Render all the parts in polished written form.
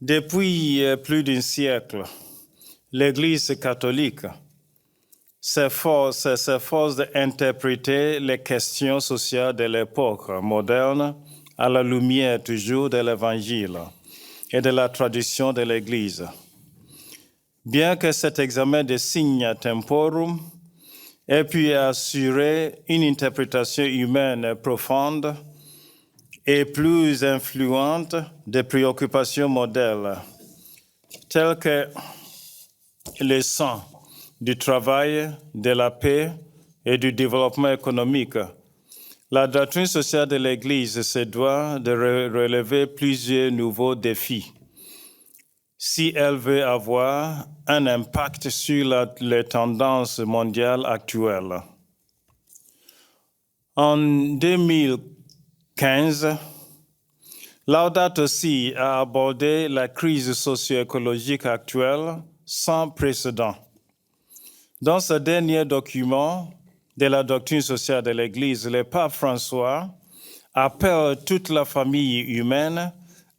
Depuis plus d'un siècle, l'Église catholique s'efforce d'interpréter les questions sociales de l'époque moderne à la lumière toujours de l'Évangile et de la tradition de l'Église. Bien que cet examen de signes temporum ait pu assurer une interprétation humaine profonde et plus influente des préoccupations modernes, telles que le sens du travail, de la paix et du développement économique. La doctrine sociale de l'Église se doit de relever plusieurs nouveaux défis si elle veut avoir un impact sur les tendances mondiales actuelles. En 2015, Laudato Si a abordé la crise socio-écologique actuelle sans précédent. Dans ce dernier document de la doctrine sociale de l'Église, le pape François appelle toute la famille humaine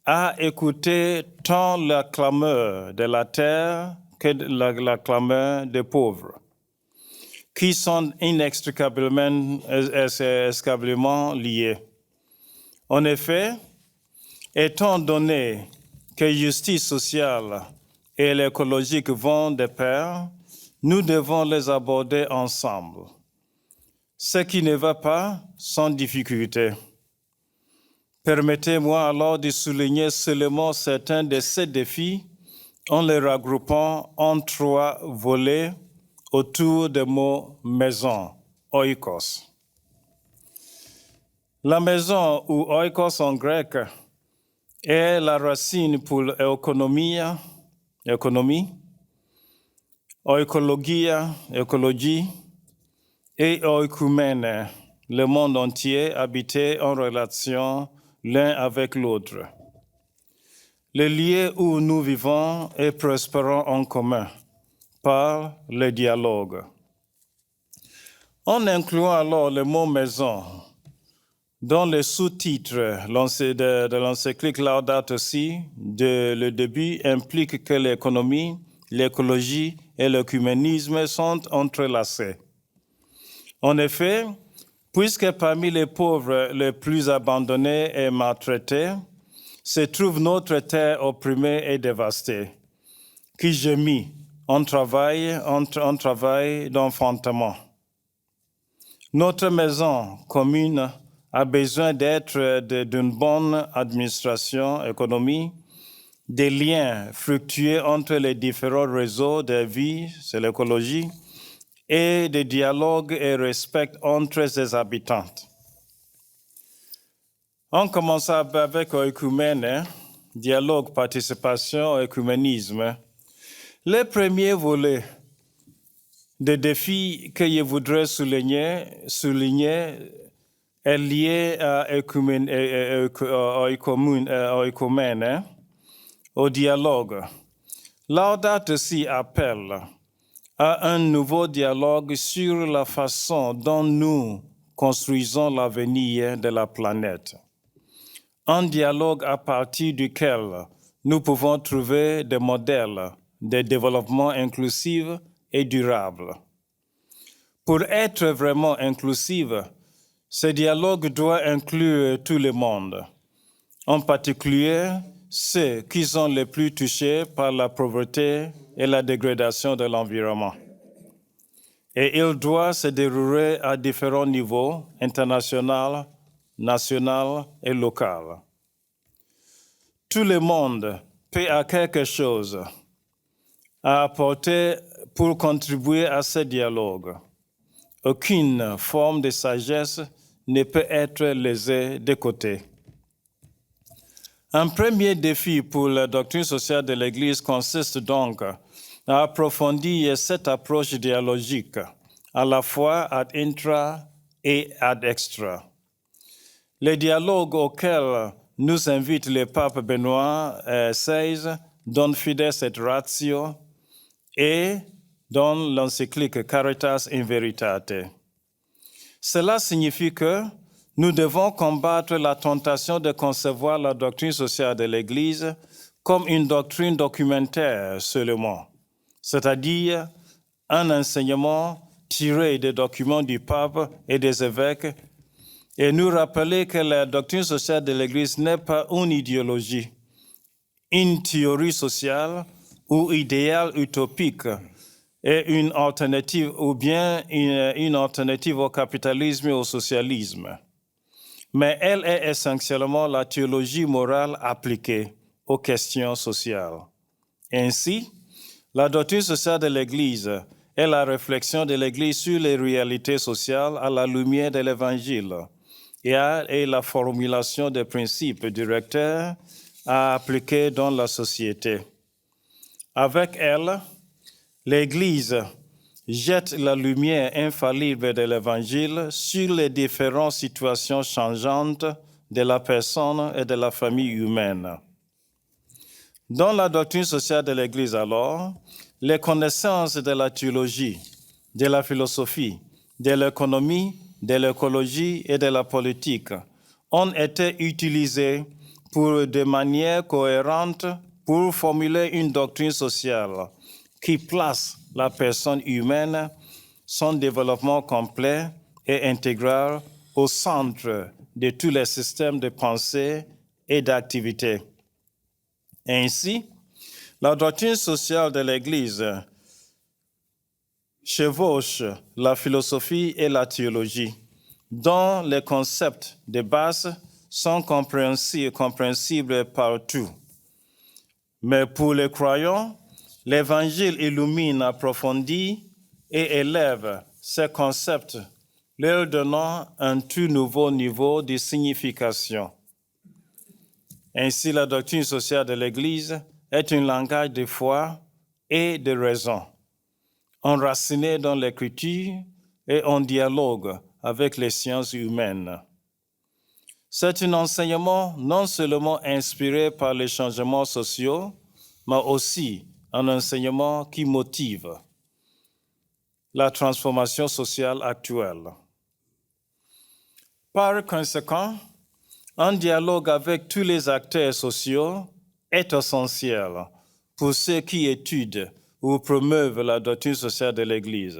à écouter tant la clameur de la terre que la clameur des pauvres, qui sont inextricablement liés. En effet, étant donné que justice sociale et l'écologique vont de pair, nous devons les aborder ensemble. Ce qui ne va pas sans difficulté. Permettez-moi alors de souligner seulement certains de ces défis en les regroupant en 3 volets autour du mot maison, oikos. La maison ou oikos en grec est la racine pour économie, écologie et oikumène, le monde entier habité en relation l'un avec l'autre. Le lieu où nous vivons et prospérons en commun par le dialogue. En incluant alors le mot maison dans le sous-titre de l'encyclique Laudato Si, le début implique que l'économie, l'écologie et l'œcuménisme sont entrelacés. En effet, puisque parmi les pauvres les plus abandonnés et maltraités se trouve notre terre opprimée et dévastée, qui gémit en travail d'enfantement. Notre maison commune a besoin d'être d'une bonne administration économique, des liens fructueux entre les différents réseaux de vie, c'est l'écologie, et de dialogue et respect entre ses habitants. On commence avec oikumène, dialogue, participation, œcuménisme. Le premier volet des défis que je voudrais souligner est lié à oikumène, au dialogue. Laudato Si appelle à un nouveau dialogue sur la façon dont nous construisons l'avenir de la planète. Un dialogue à partir duquel nous pouvons trouver des modèles de développement inclusif et durable. Pour être vraiment inclusif, ce dialogue doit inclure tout le monde, en particulier ceux qui sont les plus touchés par la pauvreté et la dégradation de l'environnement. Et il doit se dérouler à différents niveaux, international, national et local. Tout le monde peut à quelque chose à apporter pour contribuer à ce dialogue. Aucune forme de sagesse ne peut être laissée de côté. Un premier défi pour la doctrine sociale de l'Église consiste donc à approfondir cette approche dialogique, à la fois ad intra et ad extra. Le dialogue auquel nous invite le pape Benoît XVI donne Fides et Ratio et dans l'encyclique Caritas in Veritate. Cela signifie que nous devons combattre la tentation de concevoir la doctrine sociale de l'Église comme une doctrine documentaire seulement, c'est-à-dire un enseignement tiré des documents du pape et des évêques, et nous rappeler que la doctrine sociale de l'Église n'est pas une idéologie, une théorie sociale ou idéal utopique et une alternative ou bien une alternative au capitalisme et au socialisme. Mais elle est essentiellement la théologie morale appliquée aux questions sociales. Ainsi, la doctrine sociale de l'Église est la réflexion de l'Église sur les réalités sociales à la lumière de l'Évangile et la formulation des principes directeurs à appliquer dans la société. Avec elle, l'Église jette la lumière infaillible de l'Évangile sur les différentes situations changeantes de la personne et de la famille humaine. Dans la doctrine sociale de l'Église, alors, les connaissances de la théologie, de la philosophie, de l'économie, de l'écologie et de la politique ont été utilisées de manière cohérente pour formuler une doctrine sociale qui place la personne humaine, son développement complet et intégral au centre de tous les systèmes de pensée et d'activité. Ainsi, la doctrine sociale de l'Église chevauche la philosophie et la théologie, dont les concepts de base sont compréhensibles partout. Mais pour les croyants, l'Évangile illumine, approfondit et élève ces concepts, leur donnant un tout nouveau niveau de signification. Ainsi, la doctrine sociale de l'Église est un langage de foi et de raison, enraciné dans l'Écriture et en dialogue avec les sciences humaines. C'est un enseignement non seulement inspiré par les changements sociaux, mais aussi un enseignement qui motive la transformation sociale actuelle. Par conséquent, un dialogue avec tous les acteurs sociaux est essentiel pour ceux qui étudient ou promeuvent la doctrine sociale de l'Église.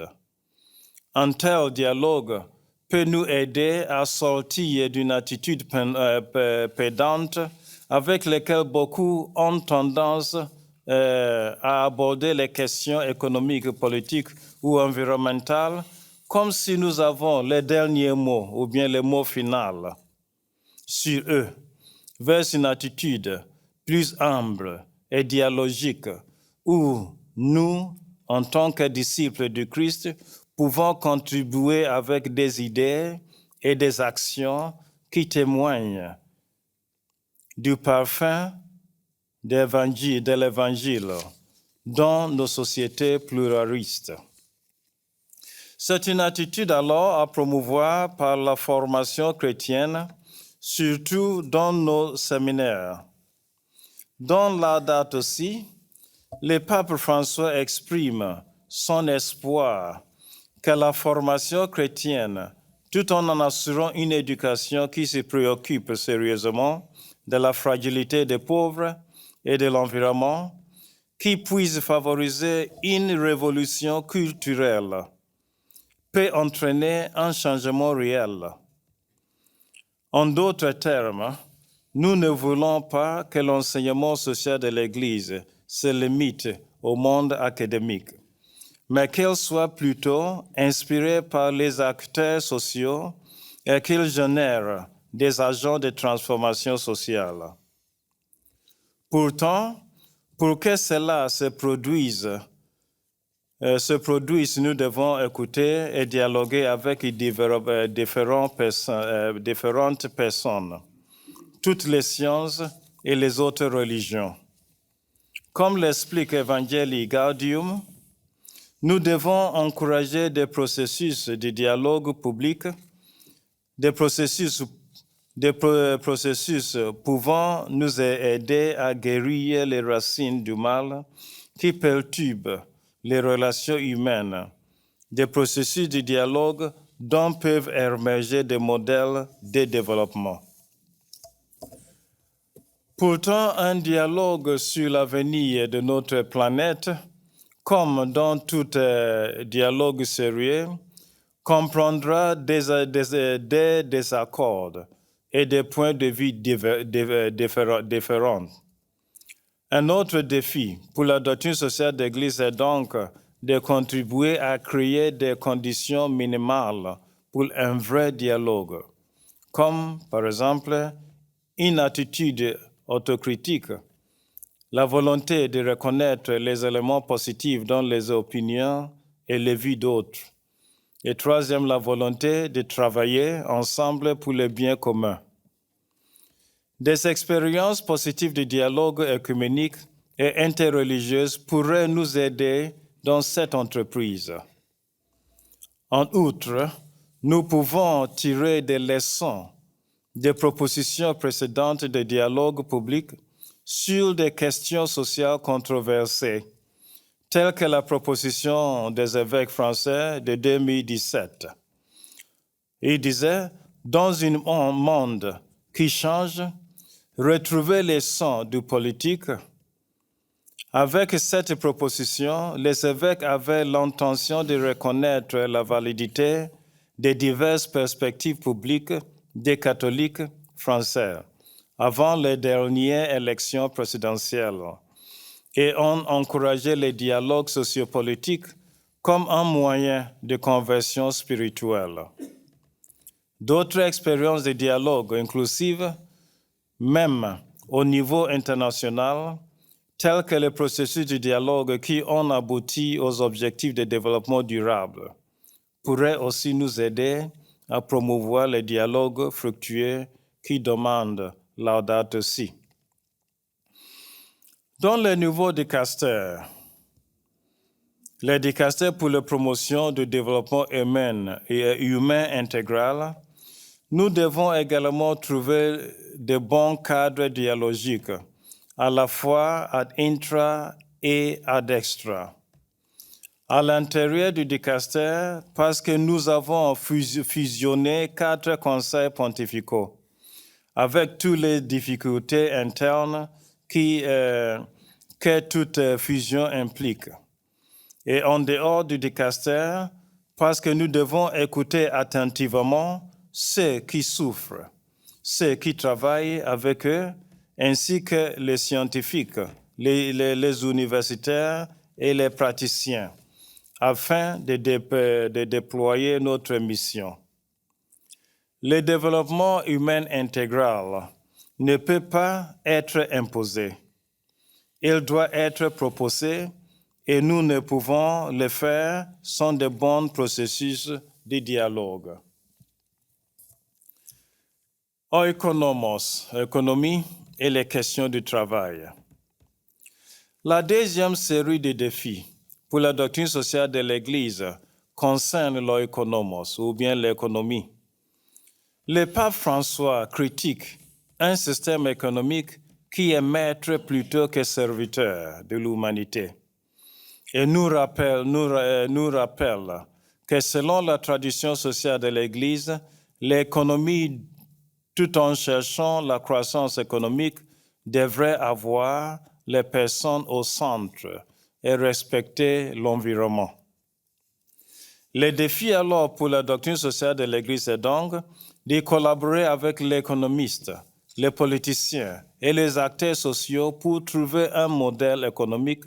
Un tel dialogue peut nous aider à sortir d'une attitude pédante avec laquelle beaucoup ont tendance à aborder les questions économiques, politiques ou environnementales comme si nous avons les derniers mots ou bien les mots finaux sur eux, vers une attitude plus humble et dialogique où nous, en tant que disciples du Christ, pouvons contribuer avec des idées et des actions qui témoignent du parfum de l'Évangile dans nos sociétés pluralistes. C'est une attitude alors à promouvoir par la formation chrétienne, surtout dans nos séminaires. Dans Laudato Si, le pape François exprime son espoir que la formation chrétienne, tout en assurant une éducation qui se préoccupe sérieusement de la fragilité des pauvres et de l'environnement, qui puisse favoriser une révolution culturelle, peut entraîner un changement réel. En d'autres termes, nous ne voulons pas que l'enseignement social de l'Église se limite au monde académique, mais qu'il soit plutôt inspiré par les acteurs sociaux et qu'il génère des agents de transformation sociale. Pourtant, pour que cela se produise, nous devons écouter et dialoguer avec différentes personnes, toutes les sciences et les autres religions. Comme l'explique Evangelii Gaudium, nous devons encourager des processus de dialogue public, des processus pouvant nous aider à guérir les racines du mal qui perturbent les relations humaines, des processus de dialogue dont peuvent émerger des modèles de développement. Pourtant, un dialogue sur l'avenir de notre planète, comme dans tout dialogue sérieux, comprendra des désaccords et des points de vue différents. Un autre défi pour la doctrine sociale d'Église est donc de contribuer à créer des conditions minimales pour un vrai dialogue, comme par exemple une attitude autocritique, la volonté de reconnaître les éléments positifs dans les opinions et les vues d'autres. Et troisième, la volonté de travailler ensemble pour le bien commun. Des expériences positives de dialogue œcuménique et interreligieuse pourraient nous aider dans cette entreprise. En outre, nous pouvons tirer des leçons des propositions précédentes de dialogue public sur des questions sociales controversées, telles que la proposition des évêques français de 2017. Il disait, dans un monde qui change, retrouver les sons du politique. Avec cette proposition, les évêques avaient l'intention de reconnaître la validité des diverses perspectives publiques des catholiques français avant les dernières élections présidentielles et ont encouragé les dialogues sociopolitiques comme un moyen de conversion spirituelle. D'autres expériences de dialogue inclusives, même au niveau international, tels que les processus de dialogue qui ont abouti aux objectifs de développement durable, pourraient aussi nous aider à promouvoir les dialogues fructueux qui demandent Laudato Si. Dans les nouveaux dicastères, les dicastères pour la promotion du développement humain et humain intégral, nous devons également trouver de bons cadres dialogiques, à la fois ad intra et ad extra. À l'intérieur du dicaster, parce que nous avons fusionné 4 conseils pontificaux, avec toutes les difficultés internes que toute fusion implique. Et en dehors du dicaster, parce que nous devons écouter attentivement ceux qui souffrent, ceux qui travaillent avec eux, ainsi que les scientifiques, les universitaires et les praticiens, afin de déployer notre mission. Le développement humain intégral ne peut pas être imposé. Il doit être proposé et nous ne pouvons le faire sans de bons processus de dialogue. Oikonomos, économie et les questions du travail. La deuxième série de défis pour la doctrine sociale de l'Église concerne l'oikonomos, ou bien l'économie. Le pape François critique un système économique qui est maître plutôt que serviteur de l'humanité et nous rappelle que selon la tradition sociale de l'Église, l'économie, tout en cherchant la croissance économique, devrait avoir les personnes au centre et respecter l'environnement. Le défi alors pour la doctrine sociale de l'Église est donc de collaborer avec les économistes, les politiciens et les acteurs sociaux pour trouver un modèle économique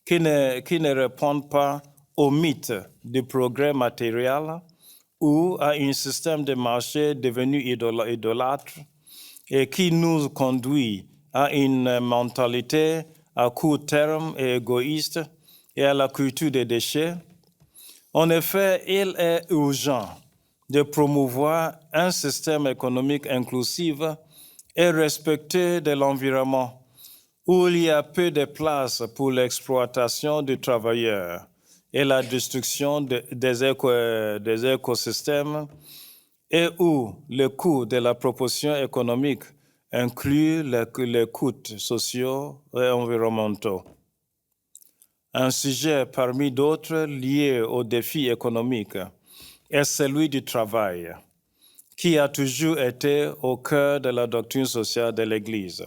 qui ne réponde pas au mythe du progrès matériel ou à un système de marché devenu idolâtre et qui nous conduit à une mentalité à court terme et égoïste et à la culture des déchets. En effet, il est urgent de promouvoir un système économique inclusif et respectueux de l'environnement, où il y a peu de place pour l'exploitation des travailleurs et la destruction des écosystèmes, et où le coût de la proportion économique inclut les coûts sociaux et environnementaux. Un sujet parmi d'autres liés aux défis économiques est celui du travail, qui a toujours été au cœur de la doctrine sociale de l'Église.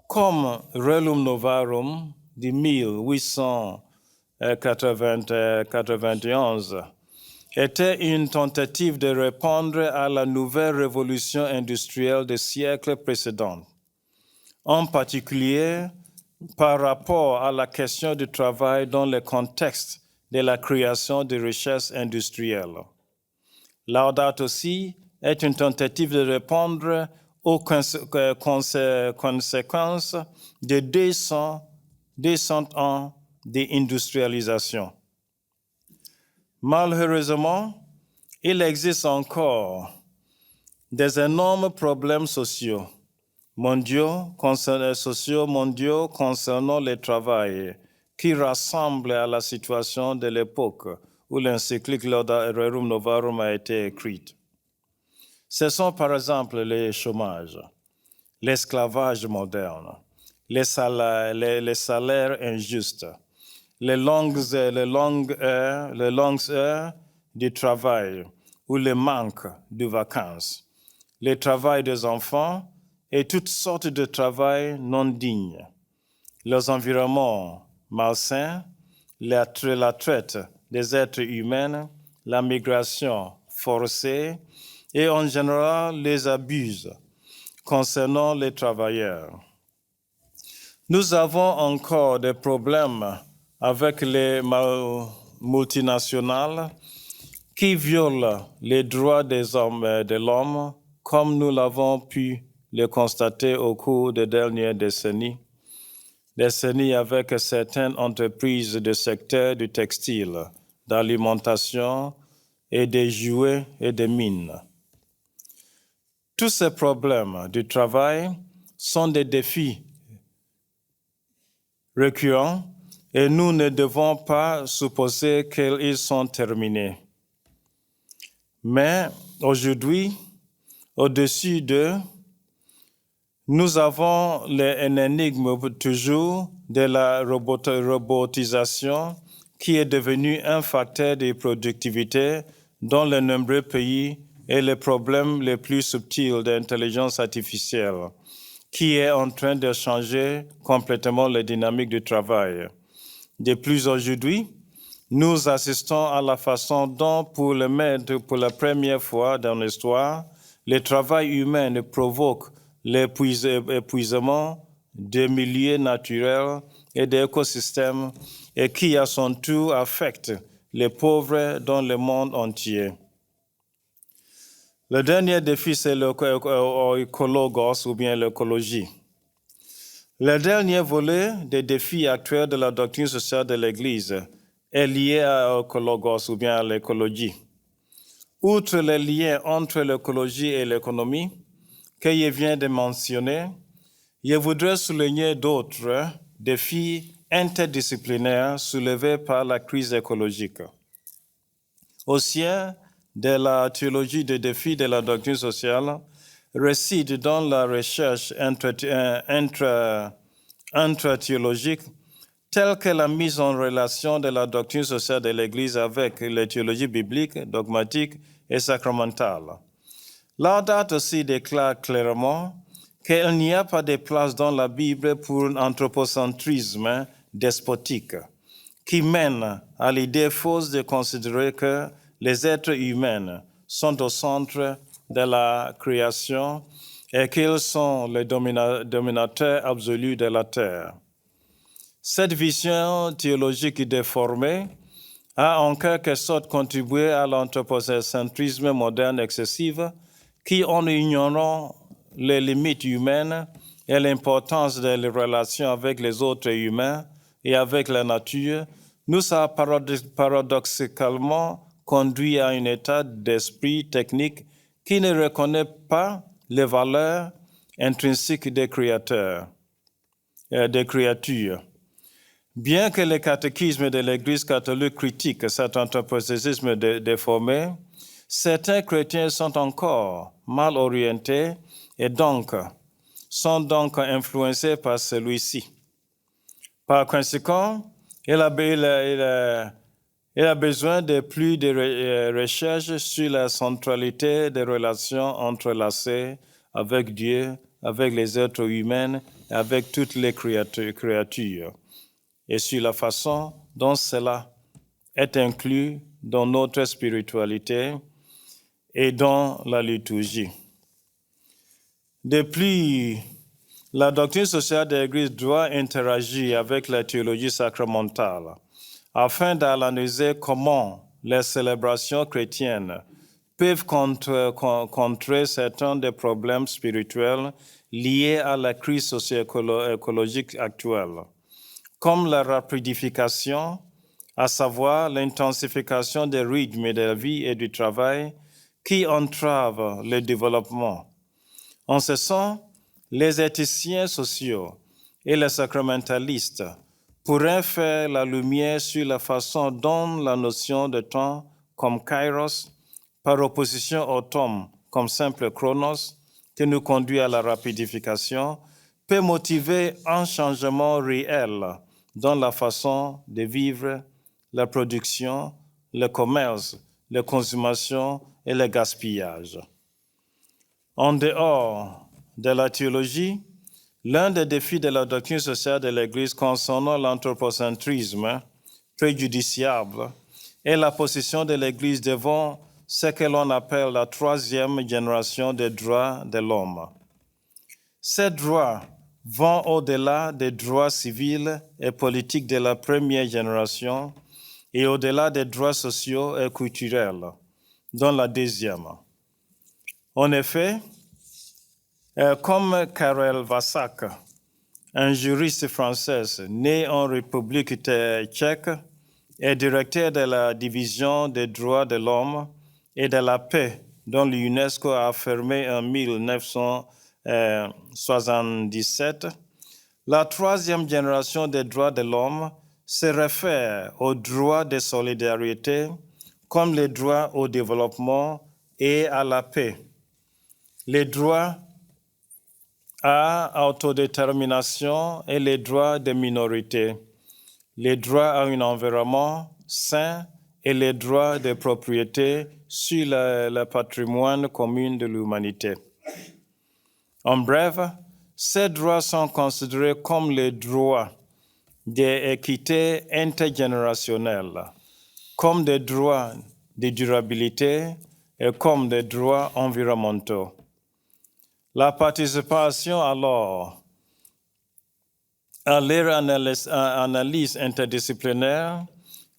Comme Relum Novarum de 1891 était une tentative de répondre à la nouvelle révolution industrielle des siècles précédents, en particulier par rapport à la question du travail dans le contexte de la création de richesses industrielles. Laudato Si est une tentative de répondre aux conséquences de 200 ans d'industrialisation. Malheureusement, il existe encore des énormes problèmes sociaux mondiaux concernant le travail qui rassemblent à la situation de l'époque où l'encyclique Laudato Rerum Novarum a été écrite. Ce sont par exemple le chômage, l'esclavage moderne, les salaires injustes, les longues heures du travail ou le manque de vacances, le travail des enfants et toutes sortes de travail non dignes, les environnements malsains, la traite des êtres humains, la migration forcée et en général les abus concernant les travailleurs. Nous avons encore des problèmes avec les multinationales qui violent les droits de l'homme comme nous l'avons pu le constater au cours des dernières décennies avec certaines entreprises du secteur du textile, d'alimentation et des jouets et des mines. Tous ces problèmes du travail sont des défis récurrents et nous ne devons pas supposer qu'ils sont terminés. Mais aujourd'hui, au-dessus d'eux, nous avons un énigme toujours de la robotisation qui est devenue un facteur de productivité dans de nombreux pays et le problème le plus subtil d'intelligence artificielle qui est en train de changer complètement la dynamique du travail. De plus aujourd'hui, nous assistons à la façon dont, pour la première fois dans l'histoire, le travail humain provoque l'épuisement des milieux naturels et des écosystèmes et qui, à son tour, affecte les pauvres dans le monde entier. Le dernier défi, c'est l'écologos ou bien l'écologie. Le dernier volet des défis actuels de la doctrine sociale de l'Église est lié à l'écologos ou bien à l'écologie. Outre les liens entre l'écologie et l'économie que je viens de mentionner, je voudrais souligner d'autres défis interdisciplinaires soulevés par la crise écologique. Au sein de la théologie des défis de la doctrine sociale réside dans la recherche intra-théologique telle que la mise en relation de la doctrine sociale de l'Église avec les théologies bibliques, dogmatiques et sacramentales. Laudato Si déclare clairement qu'il n'y a pas de place dans la Bible pour un anthropocentrisme despotique qui mène à l'idée fausse de considérer que les êtres humains sont au centre de la création et qu'ils sont les dominateurs absolus de la terre. Cette vision théologique déformée a en quelque sorte contribué à l'anthropocentrisme moderne excessif qui, en ignorant les limites humaines et l'importance des relations avec les autres humains et avec la nature, nous a paradoxalement conduit à un état d'esprit technique qui ne reconnaît pas les valeurs intrinsèques des créatures. Bien que le catéchisme de l'Église catholique critique cet anthropocentrisme déformé, certains chrétiens sont encore mal orientés et sont donc influencés par celui-ci. Par conséquent, il a besoin de plus de recherches sur la centralité des relations entrelacées avec Dieu avec les êtres humains et avec toutes les créatures, et sur la façon dont cela est inclus dans notre spiritualité et dans la liturgie. Depuis, la doctrine sociale de l'Église doit interagir avec la théologie sacramentale afin d'analyser comment les célébrations chrétiennes peuvent contrer certains des problèmes spirituels liés à la crise socio-écologique actuelle, comme la rapidification, à savoir l'intensification des rythmes de la vie et du travail qui entravent le développement. En ce sens, les éthiciens sociaux et les sacramentalistes pourraient faire la lumière sur la façon dont la notion de temps comme kairos, par opposition au temps comme simple chronos, qui nous conduit à la rapidification, peut motiver un changement réel dans la façon de vivre, la production, le commerce, la consommation et le gaspillage. En dehors de la théologie, l'un des défis de la doctrine sociale de l'Église concernant l'anthropocentrisme préjudiciable est la position de l'Église devant ce que l'on appelle la troisième génération des droits de l'homme. Ces droits vont au-delà des droits civils et politiques de la première génération et au-delà des droits sociaux et culturels dans la deuxième. En effet, comme Karel Vasák, un juriste français né en République tchèque et directeur de la division des droits de l'homme et de la paix dont l'UNESCO a affirmé en 1977, la troisième génération des droits de l'homme se réfère aux droits de solidarité comme les droits au développement et à la paix, les droits à autodétermination et les droits des minorités, les droits à un environnement sain et les droits de propriété sur le patrimoine commun de l'humanité. En bref, ces droits sont considérés comme les droits d'équité intergénérationnelle, comme des droits de durabilité et comme des droits environnementaux. La participation alors à leur analyse interdisciplinaire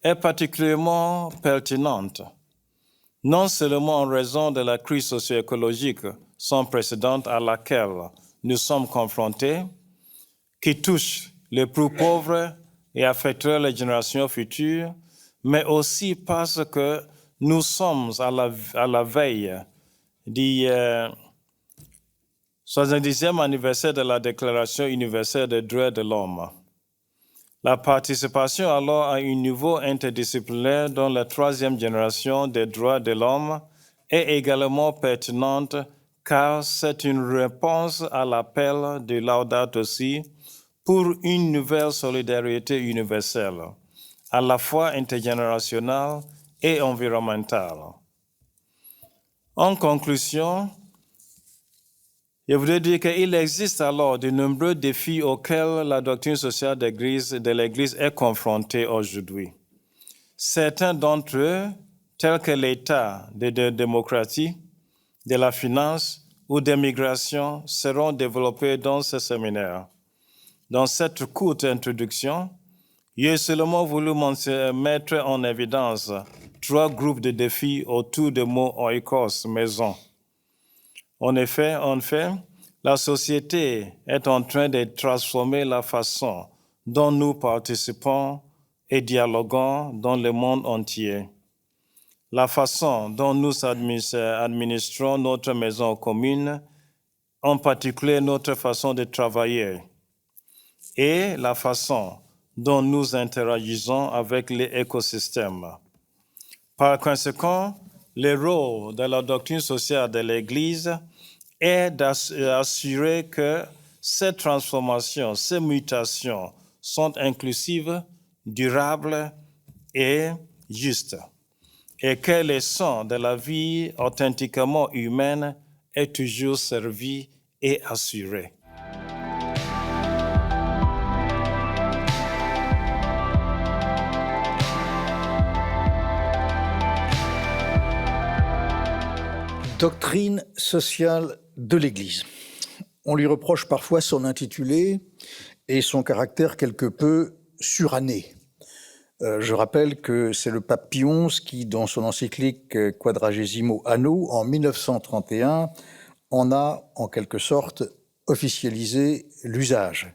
est particulièrement pertinente, non seulement en raison de la crise socio-écologique sans précédent à laquelle nous sommes confrontés, qui touche les plus pauvres et affectera les générations futures, mais aussi parce que nous sommes à la veille du 70e anniversaire de la Déclaration universelle des droits de l'homme. La participation alors à un niveau interdisciplinaire dans la troisième génération des droits de l'homme est également pertinente car c'est une réponse à l'appel de Laudato Si pour une nouvelle solidarité universelle, à la fois intergénérationnelle et environnementale. En conclusion, je voudrais dire qu'il existe alors de nombreux défis auxquels la doctrine sociale de l'Église est confrontée aujourd'hui. Certains d'entre eux, tels que l'état de démocratie, de la finance ou des migrations, seront développés dans ce séminaire. Dans cette courte introduction, j'ai seulement voulu mettre en évidence 3 groupes de défis autour du mot oikos, maison. En effet, la société est en train de transformer la façon dont nous participons et dialoguons dans le monde entier. La façon dont nous administrons notre maison commune, en particulier notre façon de travailler, et la façon dont nous interagissons avec les écosystèmes. Par conséquent, le rôle de la doctrine sociale de l'Église est d'assurer que ces transformations, ces mutations sont inclusives, durables et justes, et que l'essence de la vie authentiquement humaine est toujours servi et assurée. Doctrine sociale de l'Église. On lui reproche parfois son intitulé et son caractère quelque peu suranné. Je rappelle que c'est le pape Pie XI qui, dans son encyclique Quadragesimo Anno, en 1931, en a en quelque sorte officialisé l'usage.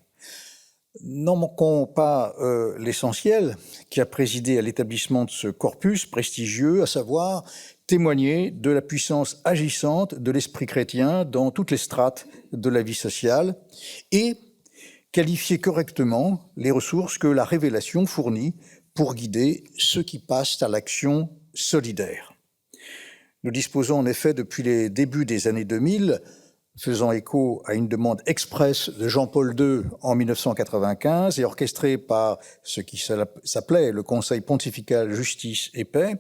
N'en manquons pas l'essentiel qui a présidé à l'établissement de ce corpus prestigieux, à savoir témoigner de la puissance agissante de l'esprit chrétien dans toutes les strates de la vie sociale et qualifier correctement les ressources que la révélation fournit pour guider ceux qui passent à l'action solidaire. Nous disposons en effet depuis les débuts des années 2000, faisant écho à une demande expresse de Jean-Paul II en 1995 et orchestrée par ce qui s'appelait le Conseil pontifical Justice et Paix,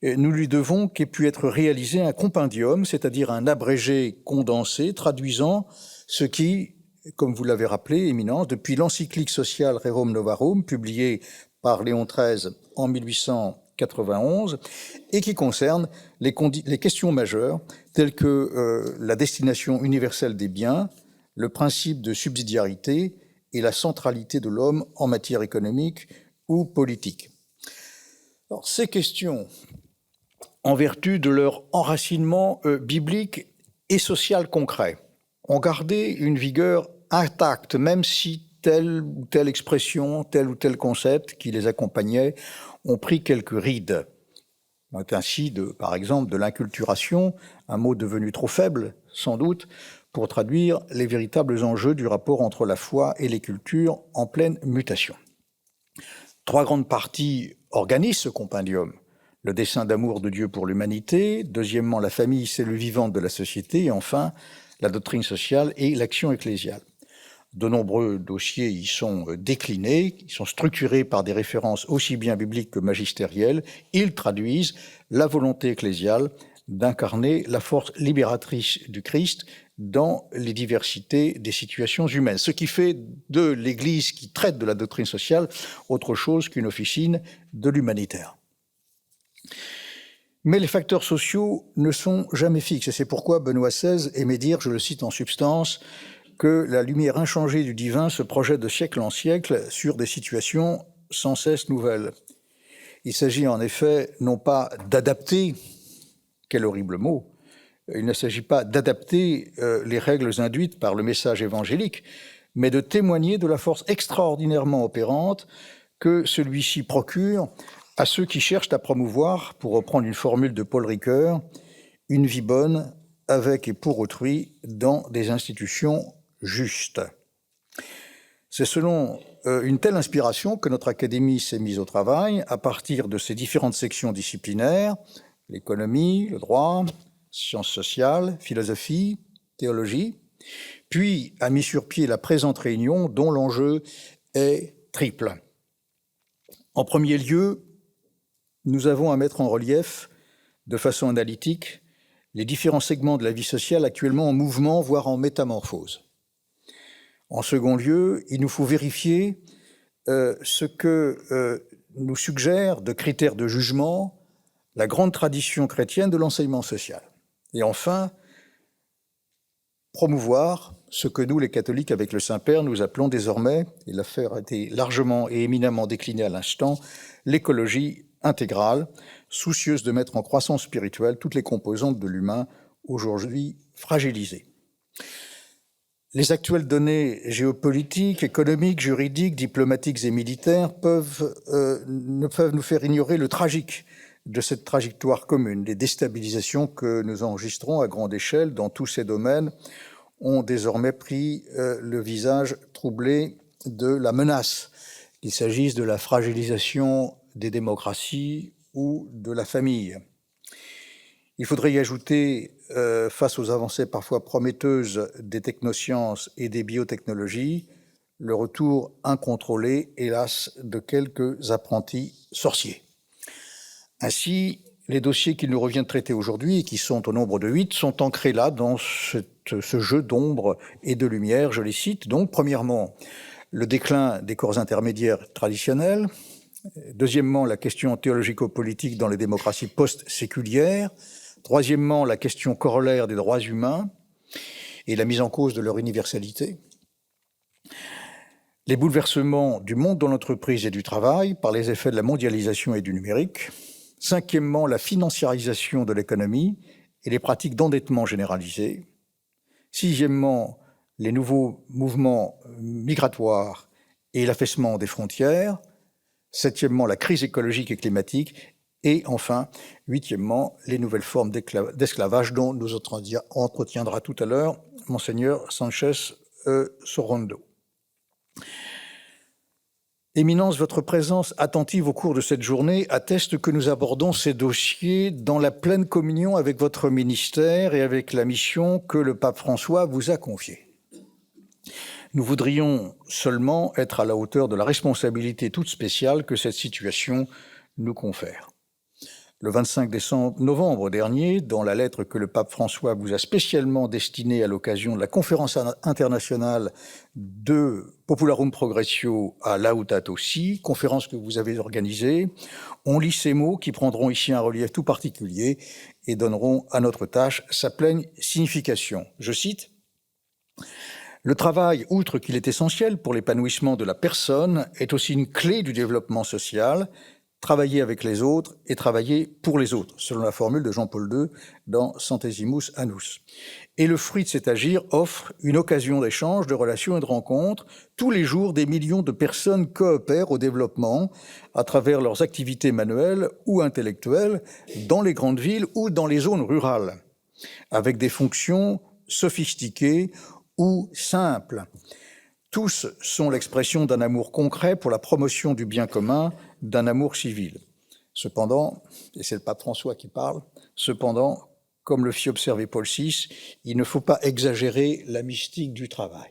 nous lui devons qu'ait pu être réalisé un compendium, c'est-à-dire un abrégé condensé traduisant ce qui, comme vous l'avez rappelé, Éminence, depuis l'encyclique sociale Rerum Novarum, publiée par Léon XIII en 1891, et qui concerne les questions majeures telles que la destination universelle des biens, le principe de subsidiarité et la centralité de l'homme en matière économique ou politique. Alors, ces questions, en vertu de leur enracinement biblique et social concret, ont gardé une vigueur intacte, même si telle ou telle expression, tel ou tel concept qui les accompagnait ont pris quelques rides. Donc ainsi, par exemple, de l'inculturation, un mot devenu trop faible, sans doute, pour traduire les véritables enjeux du rapport entre la foi et les cultures en pleine mutation. 3 grandes parties organisent ce compendium. Le dessein d'amour de Dieu pour l'humanité, deuxièmement, la famille, cellule vivante de la société, et enfin, la doctrine sociale et l'action ecclésiale. De nombreux dossiers y sont déclinés, ils sont structurés par des références aussi bien bibliques que magistérielles. Ils traduisent la volonté ecclésiale d'incarner la force libératrice du Christ dans les diversités des situations humaines, ce qui fait de l'Église qui traite de la doctrine sociale autre chose qu'une officine de l'humanitaire. Mais les facteurs sociaux ne sont jamais fixes, et c'est pourquoi Benoît XVI aimait dire, je le cite en substance, que la lumière inchangée du divin se projette de siècle en siècle sur des situations sans cesse nouvelles. Il s'agit en effet non pas d'adapter, quel horrible mot, il ne s'agit pas d'adapter les règles induites par le message évangélique, mais de témoigner de la force extraordinairement opérante que celui-ci procure à ceux qui cherchent à promouvoir, pour reprendre une formule de Paul Ricoeur, une vie bonne avec et pour autrui dans des institutions justes. C'est selon une telle inspiration que notre Académie s'est mise au travail à partir de ses différentes sections disciplinaires, l'économie, le droit, sciences sociales, philosophie, théologie, puis a mis sur pied la présente réunion dont l'enjeu est triple. En premier lieu, nous avons à mettre en relief, de façon analytique, les différents segments de la vie sociale actuellement en mouvement, voire en métamorphose. En second lieu, il nous faut vérifier ce que nous suggère de critères de jugement la grande tradition chrétienne de l'enseignement social. Et enfin, promouvoir ce que nous, les catholiques, avec le Saint-Père, nous appelons désormais, et l'affaire a été largement et éminemment déclinée à l'instant, l'écologie intégrale, soucieuse de mettre en croissance spirituelle toutes les composantes de l'humain aujourd'hui fragilisées. Les actuelles données géopolitiques, économiques, juridiques, diplomatiques et militaires ne peuvent nous faire ignorer le tragique de cette trajectoire commune. Les déstabilisations que nous enregistrons à grande échelle dans tous ces domaines ont désormais pris le visage troublé de la menace, qu'il s'agisse de la fragilisation des démocraties ou de la famille. Il faudrait y ajouter, face aux avancées parfois prometteuses des technosciences et des biotechnologies, le retour incontrôlé, hélas, de quelques apprentis sorciers. Ainsi, les dossiers qu'il nous revient de traiter aujourd'hui, et qui sont au nombre de 8, sont ancrés là, dans ce jeu d'ombre et de lumière. Je les cite donc. Premièrement, le déclin des corps intermédiaires traditionnels. Deuxièmement, la question théologico-politique dans les démocraties post-séculières. Troisièmement, la question corollaire des droits humains et la mise en cause de leur universalité. Les bouleversements du monde de l'entreprise et du travail par les effets de la mondialisation et du numérique. Cinquièmement, la financiarisation de l'économie et les pratiques d'endettement généralisées. Sixièmement, les nouveaux mouvements migratoires et l'affaissement des frontières. Septièmement, la crise écologique et climatique. Et enfin, huitièmement, les nouvelles formes d'esclavage dont nous entretiendra tout à l'heure Monseigneur Sanchez Sorondo. Éminence, votre présence attentive au cours de cette journée atteste que nous abordons ces dossiers dans la pleine communion avec votre ministère et avec la mission que le pape François vous a confiée. Nous voudrions seulement être à la hauteur de la responsabilité toute spéciale que cette situation nous confère. Le 25 novembre dernier, dans la lettre que le pape François vous a spécialement destinée à l'occasion de la conférence internationale de Popularum Progressio à Laudato Si, conférence que vous avez organisée, on lit ces mots qui prendront ici un relief tout particulier et donneront à notre tâche sa pleine signification. Je cite: « Le travail, outre qu'il est essentiel pour l'épanouissement de la personne, est aussi une clé du développement social. Travailler avec les autres et travailler pour les autres, selon la formule de Jean-Paul II dans Centesimus Annus. Et le fruit de cet agir offre une occasion d'échange, de relations et de rencontres. Tous les jours, des millions de personnes coopèrent au développement à travers leurs activités manuelles ou intellectuelles dans les grandes villes ou dans les zones rurales, avec des fonctions sophistiquées ou simples. Tous sont l'expression d'un amour concret pour la promotion du bien commun, d'un amour civil. Cependant, et c'est le pape François qui parle, cependant, comme le fit observer Paul VI, il ne faut pas exagérer la mystique du travail.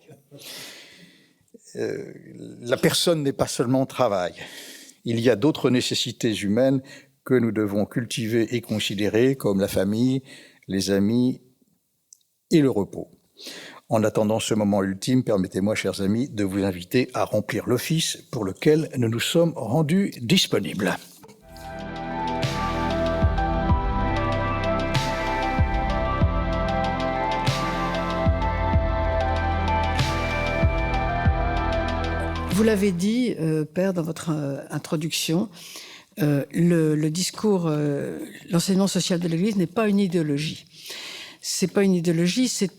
La personne n'est pas seulement travail. Il y a d'autres nécessités humaines que nous devons cultiver et considérer, comme la famille, les amis et le repos. En attendant ce moment ultime, permettez-moi, chers amis, de vous inviter à remplir l'office pour lequel nous nous sommes rendus disponibles. Vous l'avez dit, Père, dans votre introduction, le discours, l'enseignement social de l'Église n'est pas une idéologie. C'est pas une idéologie, c'est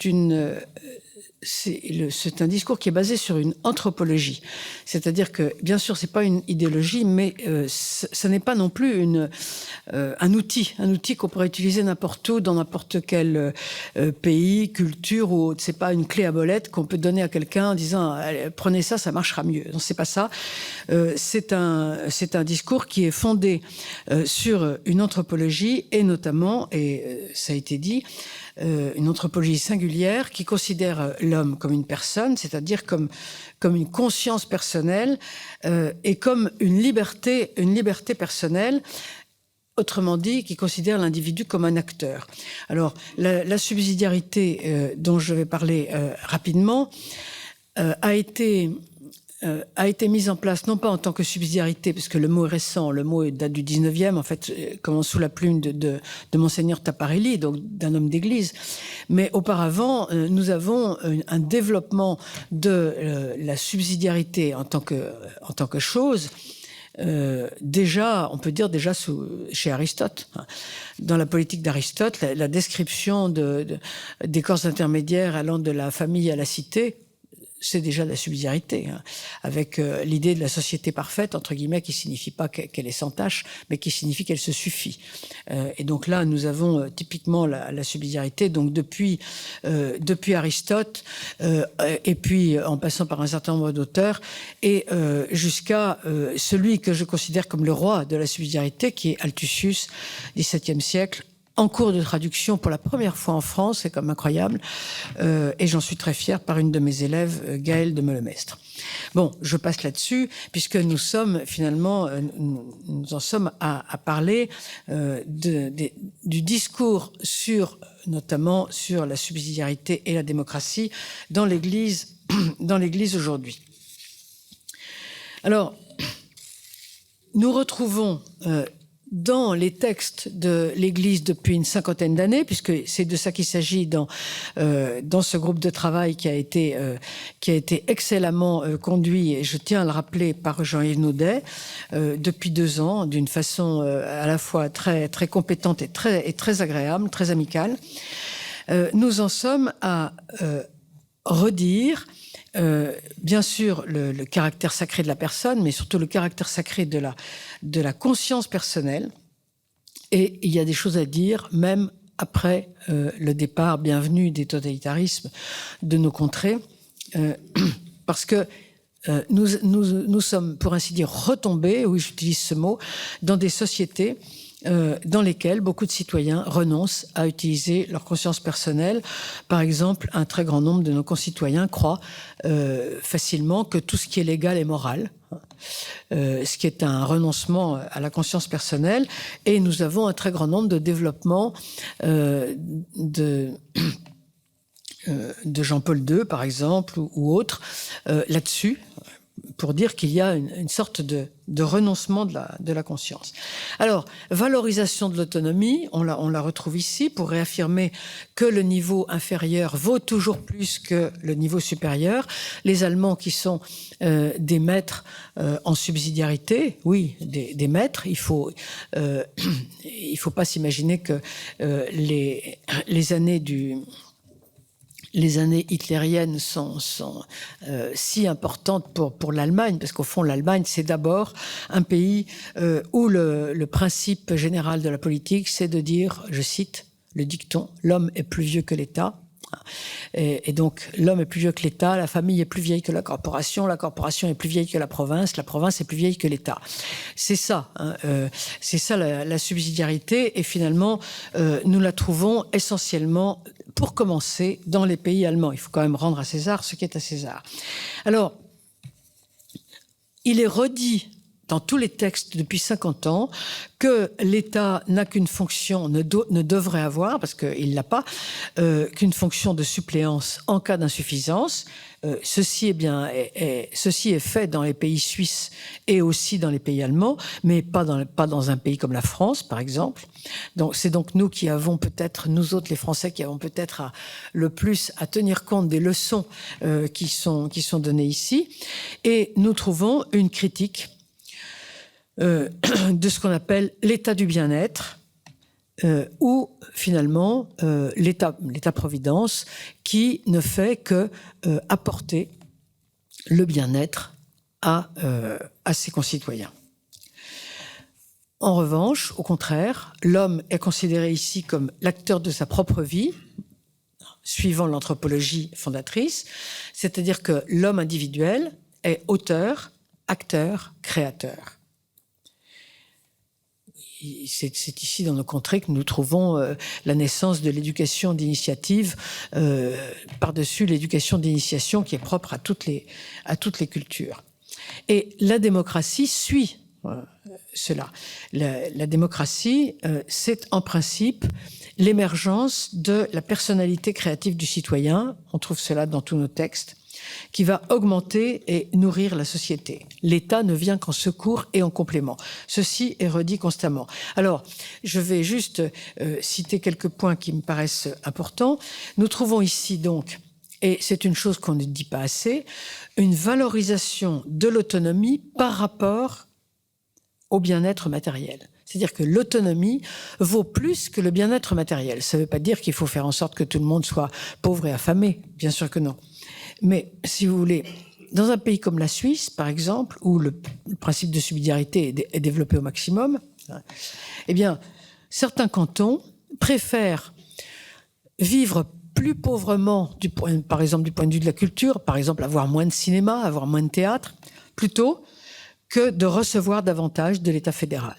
un discours qui est basé sur une anthropologie. C'est-à-dire que, bien sûr, c'est pas une idéologie, mais ce n'est pas non plus un outil qu'on pourrait utiliser n'importe où, dans n'importe quel pays, culture ou autre. C'est pas une clé à molette qu'on peut donner à quelqu'un en disant prenez ça, ça marchera mieux. Non, c'est pas ça. C'est un discours qui est fondé sur une anthropologie et notamment, et ça a été dit, une anthropologie singulière qui considère l'homme comme une personne, c'est-à-dire comme une conscience personnelle et comme une liberté personnelle, autrement dit, qui considère l'individu comme un acteur. Alors, la subsidiarité dont je vais parler rapidement a été mise en place, non pas en tant que subsidiarité, parce que le mot est récent, le mot date du 19e, en fait, commence sous la plume de Monseigneur Taparelli, donc d'un homme d'église. Mais auparavant, nous avons un développement de la subsidiarité en tant que chose, déjà, on peut dire déjà chez Aristote. Dans la politique d'Aristote, la description des corps intermédiaires allant de la famille à la cité, c'est déjà la subsidiarité, avec l'idée de la société parfaite, entre guillemets, qui signifie pas qu'elle est sans tâche, mais qui signifie qu'elle se suffit. Et donc là, nous avons typiquement la subsidiarité, donc depuis Aristote, et puis en passant par un certain nombre d'auteurs, et jusqu'à celui que je considère comme le roi de la subsidiarité, qui est Altusius, XVIIe siècle, en cours de traduction pour la première fois en France, c'est comme incroyable, et j'en suis très fière, par une de mes élèves, Gaëlle de Melemestre. Bon, je passe là-dessus, puisque nous sommes finalement, nous en sommes à parler du discours notamment sur la subsidiarité et la démocratie dans l'Église aujourd'hui. Alors, nous retrouvons dans les textes de l'Église depuis une cinquantaine d'années, puisque c'est de ça qu'il s'agit dans ce groupe de travail qui a été excellemment conduit, et je tiens à le rappeler, par Jean-Yves Naudet, depuis 2 ans, d'une façon à la fois très, très compétente et très agréable, très amicale. Nous en sommes à redire bien sûr le caractère sacré de la personne, mais surtout le caractère sacré de la conscience personnelle. Et il y a des choses à dire, même après le départ bienvenu des totalitarismes de nos contrées, parce que nous sommes, pour ainsi dire, retombés, oui, j'utilise ce mot, dans des sociétés dans lesquelles beaucoup de citoyens renoncent à utiliser leur conscience personnelle. Par exemple, un très grand nombre de nos concitoyens croient facilement que tout ce qui est légal est moral, ce qui est un renoncement à la conscience personnelle. Et nous avons un très grand nombre de développements de Jean-Paul II, par exemple, ou autres, là-dessus, pour dire qu'il y a une sorte de renoncement de la conscience. Alors, valorisation de l'autonomie, on la retrouve ici pour réaffirmer que le niveau inférieur vaut toujours plus que le niveau supérieur. Les Allemands qui sont des maîtres en subsidiarité, oui, des maîtres, il faut pas s'imaginer que les années hitlériennes sont si importantes pour l'Allemagne, parce qu'au fond, l'Allemagne, c'est d'abord un pays où le principe général de la politique, c'est de dire, je cite le dicton, « L'homme est plus vieux que l'État ». Et donc, l'homme est plus vieux que l'État, la famille est plus vieille que la corporation est plus vieille que la province est plus vieille que l'État. C'est ça, hein, c'est ça la subsidiarité, et finalement, nous la trouvons essentiellement, pour commencer, dans les pays allemands. Il faut quand même rendre à César ce qui est à César. Alors, il est redit dans tous les textes depuis 50 ans que l'État n'a qu'une fonction, ne devrait avoir, parce qu'il l'a pas, qu'une fonction de suppléance en cas d'insuffisance. Ceci est fait dans les pays suisses et aussi dans les pays allemands, mais pas dans un pays comme la France, par exemple. Donc, c'est donc nous qui avons peut-être, nous autres les Français, qui avons peut-être le plus à tenir compte des leçons qui sont données ici. Et nous trouvons une critique de ce qu'on appelle l'état du bien-être, ou finalement l'État-providence qui ne fait que apporter le bien-être à ses concitoyens. En revanche, au contraire, l'homme est considéré ici comme l'acteur de sa propre vie, suivant l'anthropologie fondatrice, c'est-à-dire que l'homme individuel est auteur, acteur, créateur. C'est ici, dans nos contrées, que nous trouvons la naissance de l'éducation d'initiative par-dessus l'éducation d'initiation qui est propre à toutes les cultures. Et la démocratie suit cela. La démocratie, c'est en principe l'émergence de la personnalité créative du citoyen. On trouve cela dans tous nos textes, qui va augmenter et nourrir la société. L'État ne vient qu'en secours et en complément. Ceci est redit constamment. Alors, je vais juste citer quelques points qui me paraissent importants. Nous trouvons ici donc, et c'est une chose qu'on ne dit pas assez, une valorisation de l'autonomie par rapport au bien-être matériel. C'est-à-dire que l'autonomie vaut plus que le bien-être matériel. Ça ne veut pas dire qu'il faut faire en sorte que tout le monde soit pauvre et affamé. Bien sûr que non. Mais, si vous voulez, dans un pays comme la Suisse, par exemple, où le principe de subsidiarité est développé au maximum, eh bien, certains cantons préfèrent vivre plus pauvrement, par exemple du point de vue de la culture, par exemple avoir moins de cinéma, avoir moins de théâtre, plutôt que de recevoir davantage de l'État fédéral.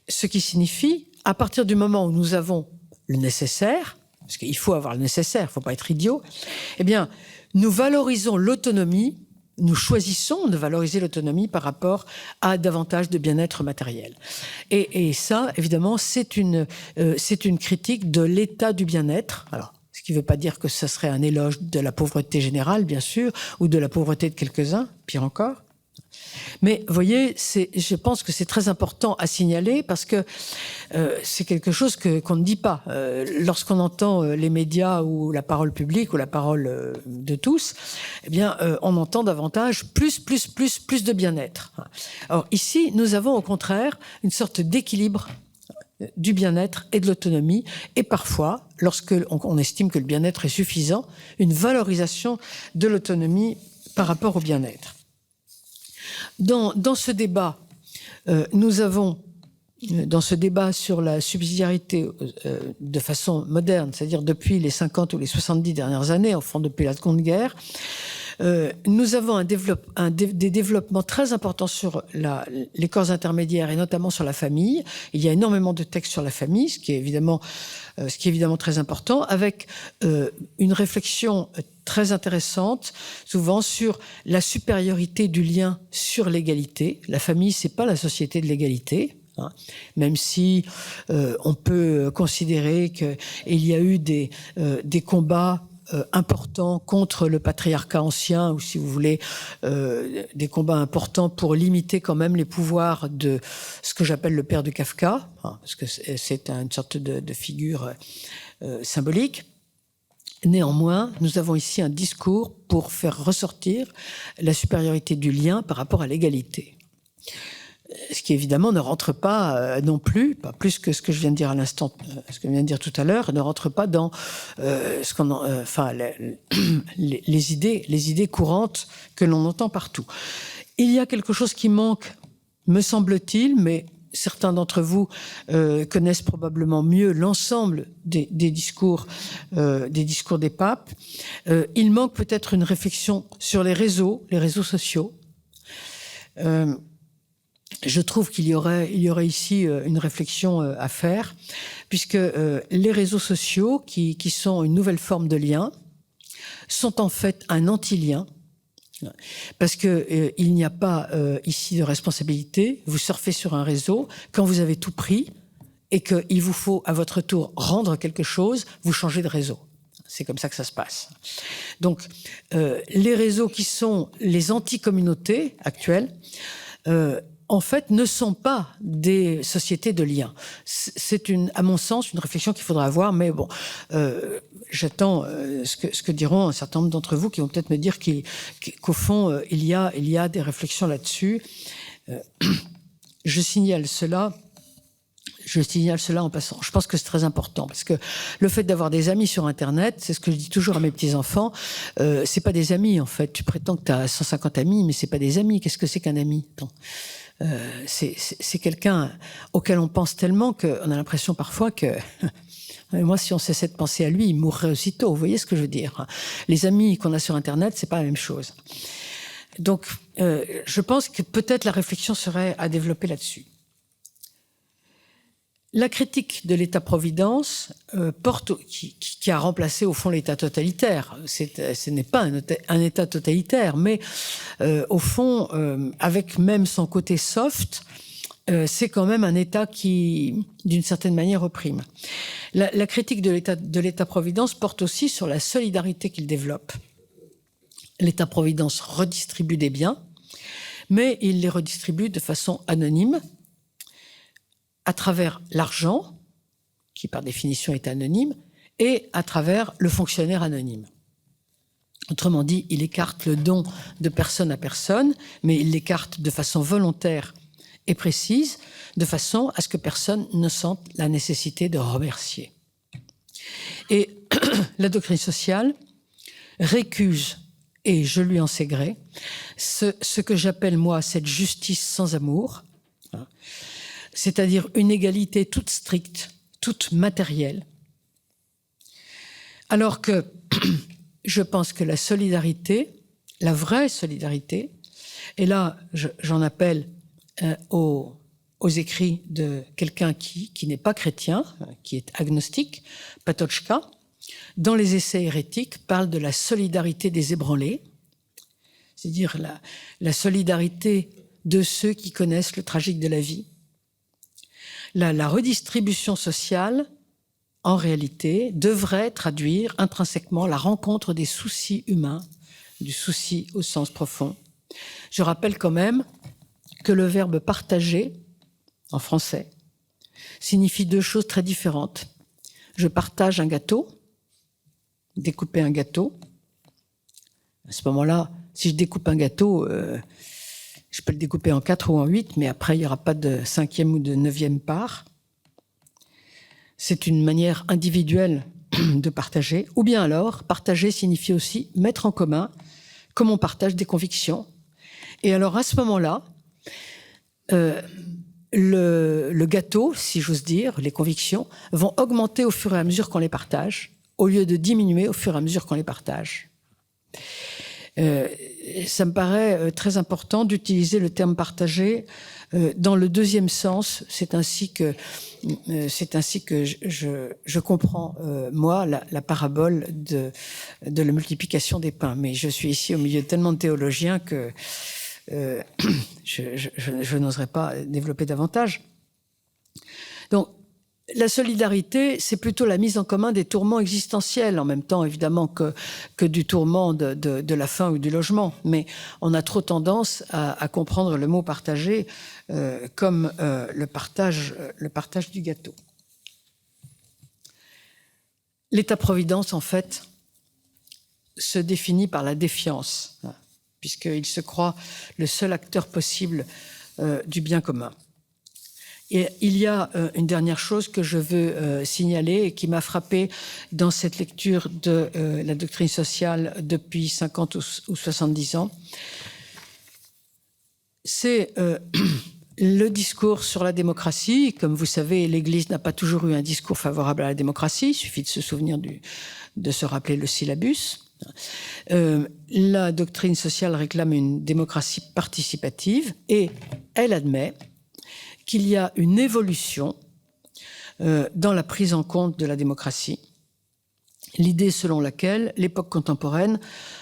Ce qui signifie, à partir du moment où nous avons le nécessaire, parce qu'il faut avoir le nécessaire, il ne faut pas être idiot, eh bien, nous valorisons l'autonomie, nous choisissons de valoriser l'autonomie par rapport à davantage de bien-être matériel. Et ça, évidemment, c'est une critique de l'état du bien-être. Alors, ce qui ne veut pas dire que ça serait un éloge de la pauvreté générale, bien sûr, ou de la pauvreté de quelques-uns, pire encore. Mais vous voyez, je pense que c'est très important à signaler parce que c'est quelque chose qu'on ne dit pas. Lorsqu'on entend les médias ou la parole publique ou la parole de tous, eh bien, on entend davantage plus de bien-être. Alors ici, nous avons au contraire une sorte d'équilibre du bien-être et de l'autonomie, et parfois, lorsqu'on estime que le bien-être est suffisant, une valorisation de l'autonomie par rapport au bien-être. Dans ce débat, nous avons, dans ce débat sur la subsidiarité de façon moderne, c'est-à-dire depuis les 50 ou les 70 dernières années, au fond depuis la Seconde Guerre, nous avons des développements très importants sur les corps intermédiaires et notamment sur la famille. Il y a énormément de textes sur la famille, ce qui est évidemment très important, avec une réflexion très intéressante, souvent sur la supériorité du lien sur l'égalité. La famille, c'est pas la société de l'égalité. Même si on peut considérer qu'il y a eu des combats importants contre le patriarcat ancien, ou si vous voulez, des combats importants pour limiter quand même les pouvoirs de ce que j'appelle le père de Kafka, parce que c'est une sorte de figure symbolique. Néanmoins, nous avons ici un discours pour faire ressortir la supériorité du lien par rapport à l'égalité. Ce qui évidemment ne rentre pas non plus, pas plus que ce que je viens de dire à l'instant, ce que je viens de dire tout à l'heure, ne rentre pas dans les idées courantes que l'on entend partout. Il y a quelque chose qui manque, me semble-t-il, mais certains d'entre vous connaissent probablement mieux l'ensemble des discours des papes. Il manque peut-être une réflexion sur les réseaux sociaux. Je trouve qu'il y aurait ici une réflexion à faire, puisque les réseaux sociaux, qui sont une nouvelle forme de lien, sont en fait un anti-lien, parce que il n'y a pas ici de responsabilité. Vous surfez sur un réseau, quand vous avez tout pris, et qu'il vous faut à votre tour rendre quelque chose, vous changez de réseau. C'est comme ça que ça se passe. Donc, les réseaux qui sont les anti-communautés actuelles, en fait, ne sont pas des sociétés de liens. C'est à mon sens, une réflexion qu'il faudra avoir, mais bon, j'attends ce que diront un certain nombre d'entre vous qui vont peut-être me dire qu'au fond, il y a des réflexions là-dessus. Je signale cela en passant. Je pense que c'est très important parce que le fait d'avoir des amis sur Internet, c'est ce que je dis toujours à mes petits-enfants, c'est pas des amis en fait. Tu prétends que tu as 150 amis, mais c'est pas des amis. Qu'est-ce que c'est qu'un ami? C'est quelqu'un auquel on pense tellement qu'on a l'impression parfois que... Moi, si on cessait de penser à lui, il mourrait aussitôt. Vous voyez ce que je veux dire? Les amis qu'on a sur Internet, c'est pas la même chose. Donc, je pense que peut-être la réflexion serait à développer là-dessus. La critique de l'État-providence qui a remplacé au fond l'État totalitaire. Ce n'est pas un État totalitaire, mais au fond, avec même son côté soft, c'est quand même un État qui, d'une certaine manière, opprime. La critique de l'État-providence porte aussi sur la solidarité qu'il développe. L'État-providence redistribue des biens, mais il les redistribue de façon anonyme, à travers l'argent, qui par définition est anonyme, et à travers le fonctionnaire anonyme. Autrement dit, il écarte le don de personne à personne, mais il l'écarte de façon volontaire et précise, de façon à ce que personne ne sente la nécessité de remercier. Et la doctrine sociale récuse, et je lui en sais gré, ce que j'appelle, moi, cette justice sans amour, c'est-à-dire une égalité toute stricte, toute matérielle, alors que je pense que la solidarité, la vraie solidarité, et là j'en appelle aux aux écrits de quelqu'un qui n'est pas chrétien, qui est agnostique, Patočka, dans les essais hérétiques, parle de la solidarité des ébranlés, c'est-à-dire la solidarité de ceux qui connaissent le tragique de la vie. La redistribution sociale, en réalité, devrait traduire intrinsèquement la rencontre des soucis humains, du souci au sens profond. Je rappelle quand même que le verbe « partager » en français signifie deux choses très différentes. Je partage un gâteau, découper un gâteau. À ce moment-là, si je découpe un gâteau, je peux le découper en 4 ou en 8, mais après, il n'y aura pas de 5e ou de 9e part. C'est une manière individuelle de partager. Ou bien alors, partager signifie aussi mettre en commun, comme on partage des convictions. Et alors, à ce moment-là, le gâteau, si j'ose dire, les convictions, vont augmenter au fur et à mesure qu'on les partage, au lieu de diminuer au fur et à mesure qu'on les partage. Ça me paraît très important d'utiliser le terme partagé dans le deuxième sens. C'est ainsi que je comprends, moi, la parabole de la multiplication des pains. Mais je suis ici au milieu de tellement de théologiens que je n'oserais pas développer davantage. Donc, la solidarité, c'est plutôt la mise en commun des tourments existentiels, en même temps, évidemment, que du tourment de la faim ou du logement. Mais on a trop tendance à comprendre le mot partager comme le partage du gâteau. L'État-providence, en fait, se définit par la défiance, puisqu'il se croit le seul acteur possible du bien commun. Et il y a une dernière chose que je veux signaler et qui m'a frappée dans cette lecture de la doctrine sociale depuis 50 ou 70 ans. C'est le discours sur la démocratie. Comme vous savez, l'Église n'a pas toujours eu un discours favorable à la démocratie. Il suffit de se souvenir de se rappeler le syllabus. La doctrine sociale réclame une démocratie participative et elle admet qu'il y a une évolution dans la prise en compte de la démocratie. L'idée selon laquelle l'époque contemporaine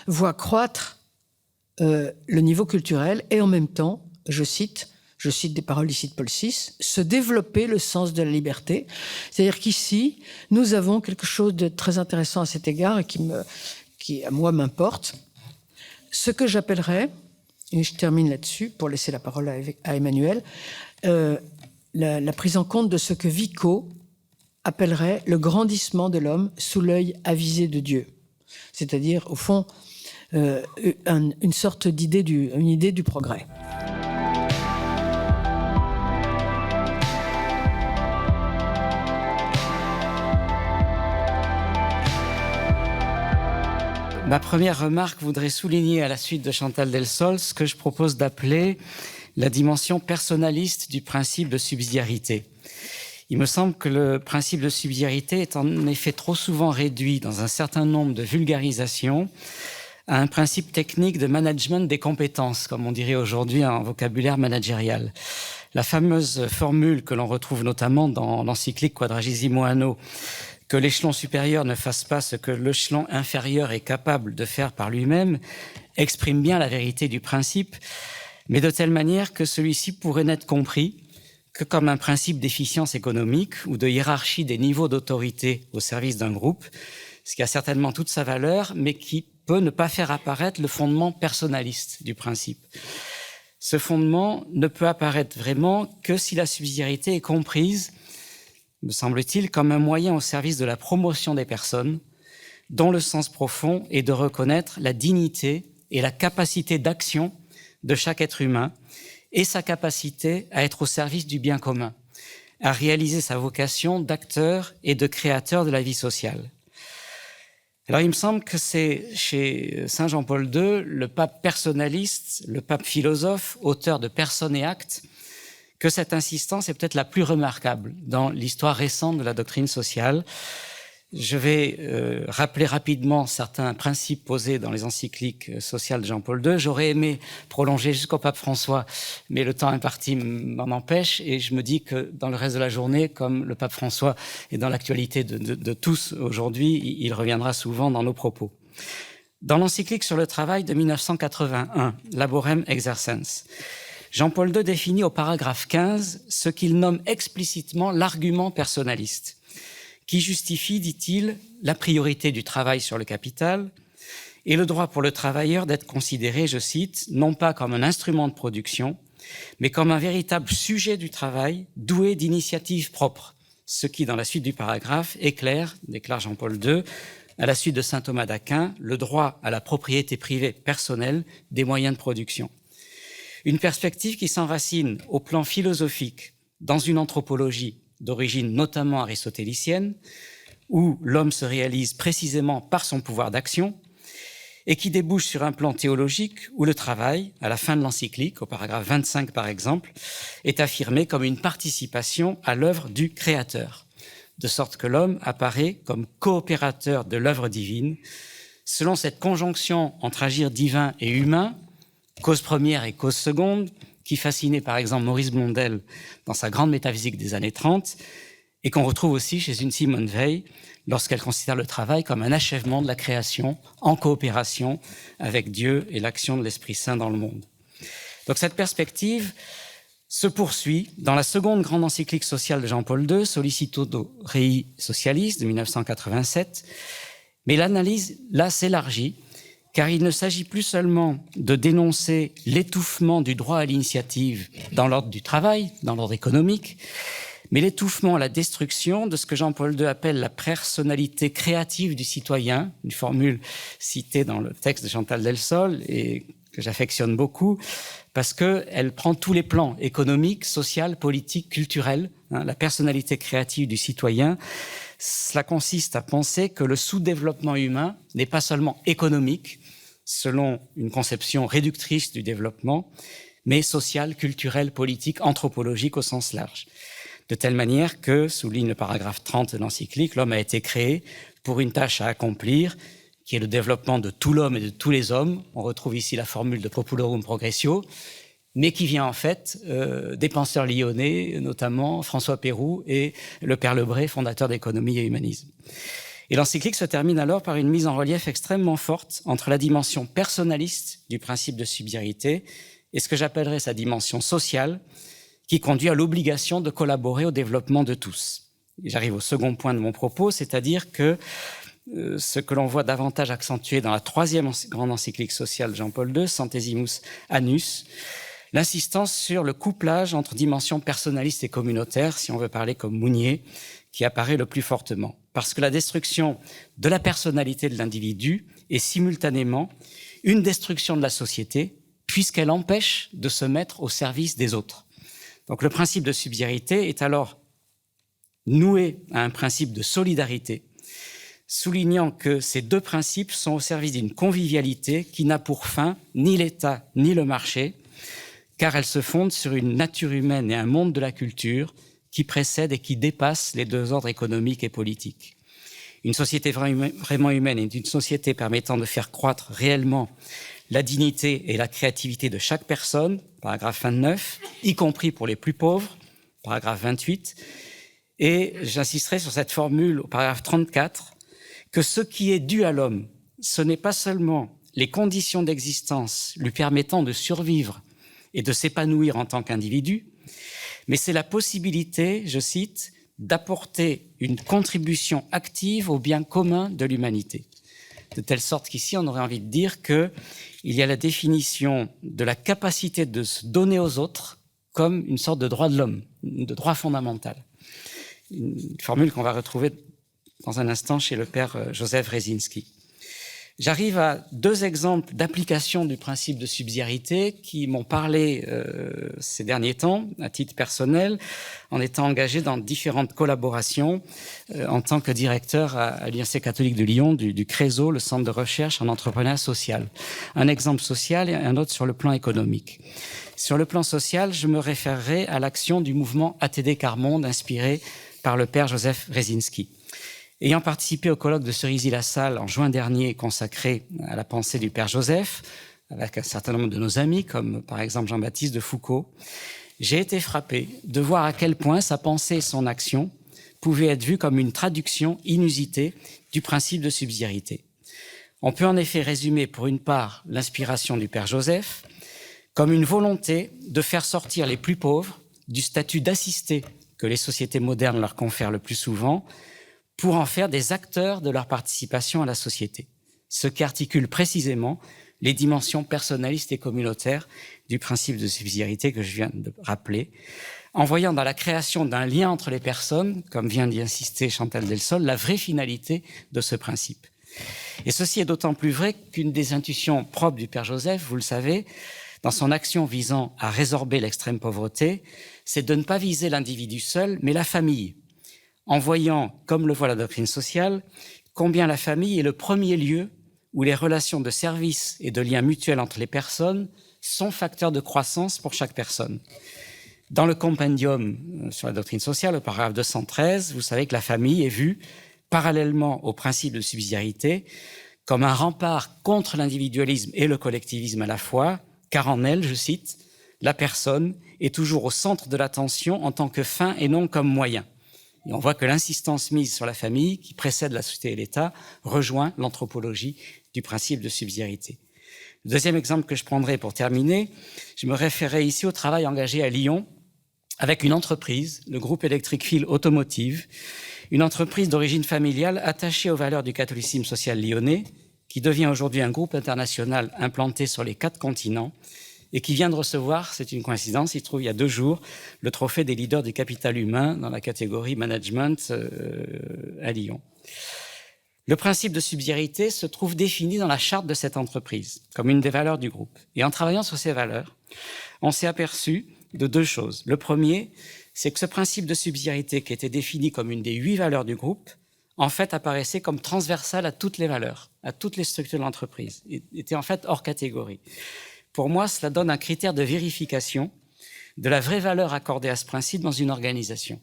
voit croître le niveau culturel et en même temps, je cite des paroles ici de Paul VI, se développer le sens de la liberté. C'est-à-dire qu'ici, nous avons quelque chose de très intéressant à cet égard et qui à moi m'importe. Ce que j'appellerais, et je termine là-dessus pour laisser la parole à Emmanuel, la prise en compte de ce que Vico appellerait le grandissement de l'homme sous l'œil avisé de Dieu. C'est-à-dire, au fond, une sorte d'idée du progrès. Ma première remarque voudrait souligner à la suite de Chantal Delsol ce que je propose d'appeler la dimension personnaliste du principe de subsidiarité. Il me semble que le principe de subsidiarité est en effet trop souvent réduit dans un certain nombre de vulgarisations à un principe technique de management des compétences, comme on dirait aujourd'hui en vocabulaire managérial. La fameuse formule que l'on retrouve notamment dans l'encyclique Quadragesimo Anno, que l'échelon supérieur ne fasse pas ce que l'échelon inférieur est capable de faire par lui-même, exprime bien la vérité du principe, mais de telle manière que celui-ci pourrait n'être compris que comme un principe d'efficience économique ou de hiérarchie des niveaux d'autorité au service d'un groupe, ce qui a certainement toute sa valeur, mais qui peut ne pas faire apparaître le fondement personnaliste du principe. Ce fondement ne peut apparaître vraiment que si la subsidiarité est comprise, me semble-t-il, comme un moyen au service de la promotion des personnes, dont le sens profond est de reconnaître la dignité et la capacité d'action de chaque être humain et sa capacité à être au service du bien commun, à réaliser sa vocation d'acteur et de créateur de la vie sociale. Alors il me semble que c'est chez Saint Jean-Paul II, le pape personnaliste, le pape philosophe, auteur de Personne et Acte, que cette insistance est peut-être la plus remarquable dans l'histoire récente de la doctrine sociale. Je vais rappeler rapidement certains principes posés dans les encycliques sociales de Jean-Paul II. J'aurais aimé prolonger jusqu'au pape François, mais le temps imparti m'en empêche et je me dis que dans le reste de la journée, comme le pape François est dans l'actualité de tous aujourd'hui, il reviendra souvent dans nos propos. Dans l'encyclique sur le travail de 1981, Laborem Exercens, Jean-Paul II définit au paragraphe 15 ce qu'il nomme explicitement l'argument personnaliste, qui justifie, dit-il, la priorité du travail sur le capital et le droit pour le travailleur d'être considéré, je cite, non pas comme un instrument de production, mais comme un véritable sujet du travail doué d'initiative propre, ce qui, dans la suite du paragraphe, éclaire, déclare Jean-Paul II, à la suite de saint Thomas d'Aquin, le droit à la propriété privée personnelle des moyens de production. Une perspective qui s'enracine au plan philosophique dans une anthropologie d'origine notamment aristotélicienne, où l'homme se réalise précisément par son pouvoir d'action, et qui débouche sur un plan théologique où le travail, à la fin de l'encyclique, au paragraphe 25 par exemple, est affirmé comme une participation à l'œuvre du Créateur, de sorte que l'homme apparaît comme coopérateur de l'œuvre divine, selon cette conjonction entre agir divin et humain, cause première et cause seconde, qui fascinait par exemple Maurice Blondel dans sa grande métaphysique des années 30 et qu'on retrouve aussi chez une Simone Weil lorsqu'elle considère le travail comme un achèvement de la création en coopération avec Dieu et l'action de l'Esprit Saint dans le monde. Donc cette perspective se poursuit dans la seconde grande encyclique sociale de Jean-Paul II, Sollicitudo Rei Socialis de 1987, mais l'analyse là s'élargit car il ne s'agit plus seulement de dénoncer l'étouffement du droit à l'initiative dans l'ordre du travail, dans l'ordre économique, mais l'étouffement, la destruction de ce que Jean-Paul II appelle la personnalité créative du citoyen, une formule citée dans le texte de Chantal Delsol et que j'affectionne beaucoup, parce qu'elle prend tous les plans économiques, social, politique, culturel, la personnalité créative du citoyen. Cela consiste à penser que le sous-développement humain n'est pas seulement économique, selon une conception réductrice du développement, mais social, culturel, politique, anthropologique au sens large. De telle manière que, souligne le paragraphe 30 de l'encyclique, l'homme a été créé pour une tâche à accomplir, qui est le développement de tout l'homme et de tous les hommes. On retrouve ici la formule de Populorum Progressio, mais qui vient en fait des penseurs lyonnais, notamment François Pérou et le père Lebret, fondateur d'Économie et Humanisme. Et l'encyclique se termine alors par une mise en relief extrêmement forte entre la dimension personnaliste du principe de subsidiarité et ce que j'appellerais sa dimension sociale, qui conduit à l'obligation de collaborer au développement de tous. Et j'arrive au second point de mon propos, c'est-à-dire que ce que l'on voit davantage accentué dans la troisième grande encyclique sociale de Jean-Paul II, Centesimus Annus, l'insistance sur le couplage entre dimension personnaliste et communautaire, si on veut parler comme Mounier, qui apparaît le plus fortement. Parce que la destruction de la personnalité de l'individu est simultanément une destruction de la société, puisqu'elle empêche de se mettre au service des autres. Donc le principe de subsidiarité est alors noué à un principe de solidarité, soulignant que ces deux principes sont au service d'une convivialité qui n'a pour fin ni l'État ni le marché, car elle se fonde sur une nature humaine et un monde de la culture qui précède et qui dépasse les deux ordres économiques et politiques. Une société vraiment humaine est une société permettant de faire croître réellement la dignité et la créativité de chaque personne, paragraphe 29, y compris pour les plus pauvres, paragraphe 28. Et j'insisterai sur cette formule au paragraphe 34, que ce qui est dû à l'homme, ce n'est pas seulement les conditions d'existence lui permettant de survivre et de s'épanouir en tant qu'individu, mais c'est la possibilité, je cite, d'apporter une contribution active au bien commun de l'humanité. De telle sorte qu'ici, on aurait envie de dire qu'il y a la définition de la capacité de se donner aux autres comme une sorte de droit de l'homme, de droit fondamental. Une formule qu'on va retrouver dans un instant chez le père Joseph Resinski. J'arrive à deux exemples d'application du principe de subsidiarité qui m'ont parlé ces derniers temps, à titre personnel, en étant engagé dans différentes collaborations en tant que directeur à l'Université catholique de Lyon du CRESO, le centre de recherche en entrepreneuriat social. Un exemple social et un autre sur le plan économique. Sur le plan social, je me référerai à l'action du mouvement ATD Quart Monde inspiré par le père Joseph Resinski. Ayant participé au colloque de Cerisy-la-Salle en juin dernier consacré à la pensée du Père Joseph, avec un certain nombre de nos amis, comme par exemple Jean-Baptiste de Foucault, j'ai été frappé de voir à quel point sa pensée et son action pouvaient être vues comme une traduction inusitée du principe de subsidiarité. On peut en effet résumer pour une part l'inspiration du Père Joseph comme une volonté de faire sortir les plus pauvres du statut d'assistés que les sociétés modernes leur confèrent le plus souvent, pour en faire des acteurs de leur participation à la société, ce qui articule précisément les dimensions personnalistes et communautaires du principe de subsidiarité que je viens de rappeler, en voyant dans la création d'un lien entre les personnes, comme vient d'y insister Chantal Delsol, la vraie finalité de ce principe. Et ceci est d'autant plus vrai qu'une des intuitions propres du Père Joseph, vous le savez, dans son action visant à résorber l'extrême pauvreté, c'est de ne pas viser l'individu seul, mais la famille, en voyant, comme le voit la doctrine sociale, combien la famille est le premier lieu où les relations de service et de liens mutuels entre les personnes sont facteurs de croissance pour chaque personne. Dans le compendium sur la doctrine sociale, au paragraphe 213, vous savez que la famille est vue, parallèlement au principe de subsidiarité, comme un rempart contre l'individualisme et le collectivisme à la fois, car en elle, je cite, « la personne est toujours au centre de l'attention en tant que fin et non comme moyen ». Et on voit que l'insistance mise sur la famille, qui précède la société et l'État, rejoint l'anthropologie du principe de subsidiarité. Le deuxième exemple que je prendrai pour terminer, je me référerai ici au travail engagé à Lyon avec une entreprise, le groupe Electric Feel Automotive, une entreprise d'origine familiale attachée aux valeurs du catholicisme social lyonnais, qui devient aujourd'hui un groupe international implanté sur les 4 continents et qui vient de recevoir, c'est une coïncidence, il se trouve il y a 2 jours, le trophée des leaders du capital humain dans la catégorie management à Lyon. Le principe de subsidiarité se trouve défini dans la charte de cette entreprise, comme une des valeurs du groupe. Et en travaillant sur ces valeurs, on s'est aperçu de 2 choses. Le premier, c'est que ce principe de subsidiarité, qui était défini comme une des 8 valeurs du groupe, en fait apparaissait comme transversal à toutes les valeurs, à toutes les structures de l'entreprise, était en fait hors catégorie. Pour moi, cela donne un critère de vérification de la vraie valeur accordée à ce principe dans une organisation.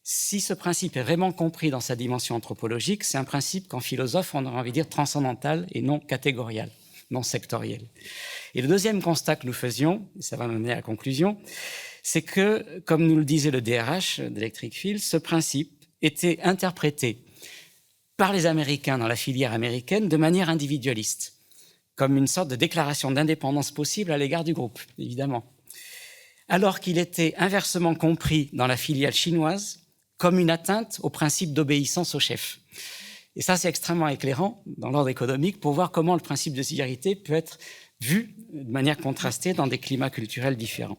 Si ce principe est vraiment compris dans sa dimension anthropologique, c'est un principe qu'en philosophe, on aurait envie de dire transcendantal et non catégorial, non sectoriel. Et le deuxième constat que nous faisions, et ça va m'amener à la conclusion, c'est que, comme nous le disait le DRH d'Electric Feel, ce principe était interprété par les Américains dans la filière américaine de manière individualiste, comme une sorte de déclaration d'indépendance possible à l'égard du groupe, évidemment. Alors qu'il était inversement compris dans la filiale chinoise comme une atteinte au principe d'obéissance au chef. Et ça, c'est extrêmement éclairant dans l'ordre économique pour voir comment le principe de subsidiarité peut être vu de manière contrastée dans des climats culturels différents.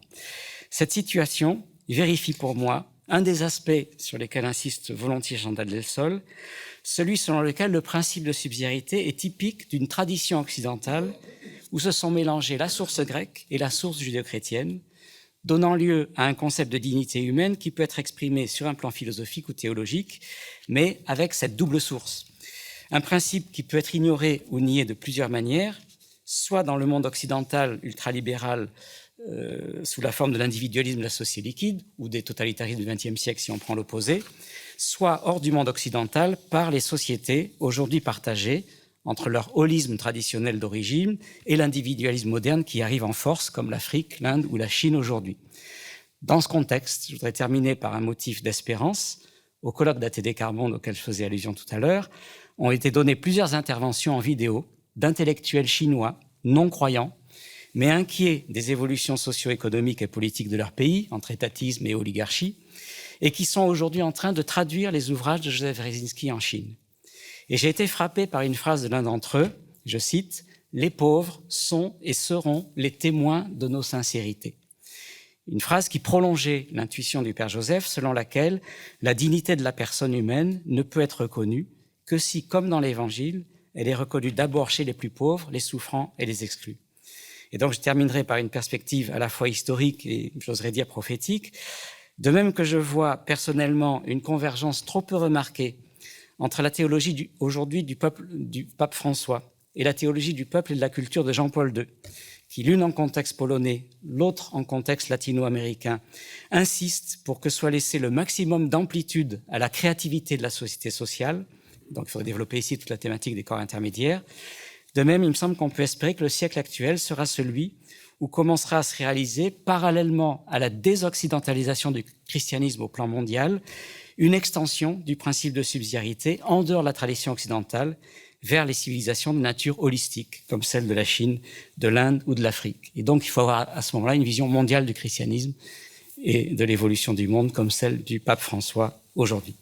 Cette situation vérifie pour moi un des aspects sur lesquels insiste volontiers Chantal Delsol, celui selon lequel le principe de subsidiarité est typique d'une tradition occidentale où se sont mélangées la source grecque et la source judéo-chrétienne, donnant lieu à un concept de dignité humaine qui peut être exprimé sur un plan philosophique ou théologique, mais avec cette double source. Un principe qui peut être ignoré ou nié de plusieurs manières, soit dans le monde occidental ultralibéral sous la forme de l'individualisme de la société liquide ou des totalitarismes du XXe siècle si on prend l'opposé, soit hors du monde occidental par les sociétés aujourd'hui partagées entre leur holisme traditionnel d'origine et l'individualisme moderne qui arrive en force comme l'Afrique, l'Inde ou la Chine aujourd'hui. Dans ce contexte, je voudrais terminer par un motif d'espérance. Au colloque d'ATD Carbone auquel je faisais allusion tout à l'heure, ont été données plusieurs interventions en vidéo d'intellectuels chinois non croyants, mais inquiets des évolutions socio-économiques et politiques de leur pays, entre étatisme et oligarchie, et qui sont aujourd'hui en train de traduire les ouvrages de Joseph Resinski en Chine. Et j'ai été frappé par une phrase de l'un d'entre eux, je cite, « Les pauvres sont et seront les témoins de nos sincérités ». Une phrase qui prolongeait l'intuition du Père Joseph, selon laquelle la dignité de la personne humaine ne peut être reconnue que si, comme dans l'Évangile, elle est reconnue d'abord chez les plus pauvres, les souffrants et les exclus. Et donc je terminerai par une perspective à la fois historique et, j'oserais dire, prophétique. De même que je vois personnellement une convergence trop peu remarquée entre la théologie aujourd'hui du pape François et la théologie du peuple et de la culture de Jean-Paul II, qui, l'une en contexte polonais, l'autre en contexte latino-américain, insiste pour que soit laissé le maximum d'amplitude à la créativité de la société sociale Donc il faudrait développer ici toute la thématique des corps intermédiaires. De même, il me semble qu'on peut espérer que le siècle actuel sera celui où commencera à se réaliser, parallèlement à la désoccidentalisation du christianisme au plan mondial, une extension du principe de subsidiarité en dehors de la tradition occidentale vers les civilisations de nature holistique, comme celle de la Chine, de l'Inde ou de l'Afrique. Et donc, il faut avoir à ce moment-là une vision mondiale du christianisme et de l'évolution du monde comme celle du pape François aujourd'hui.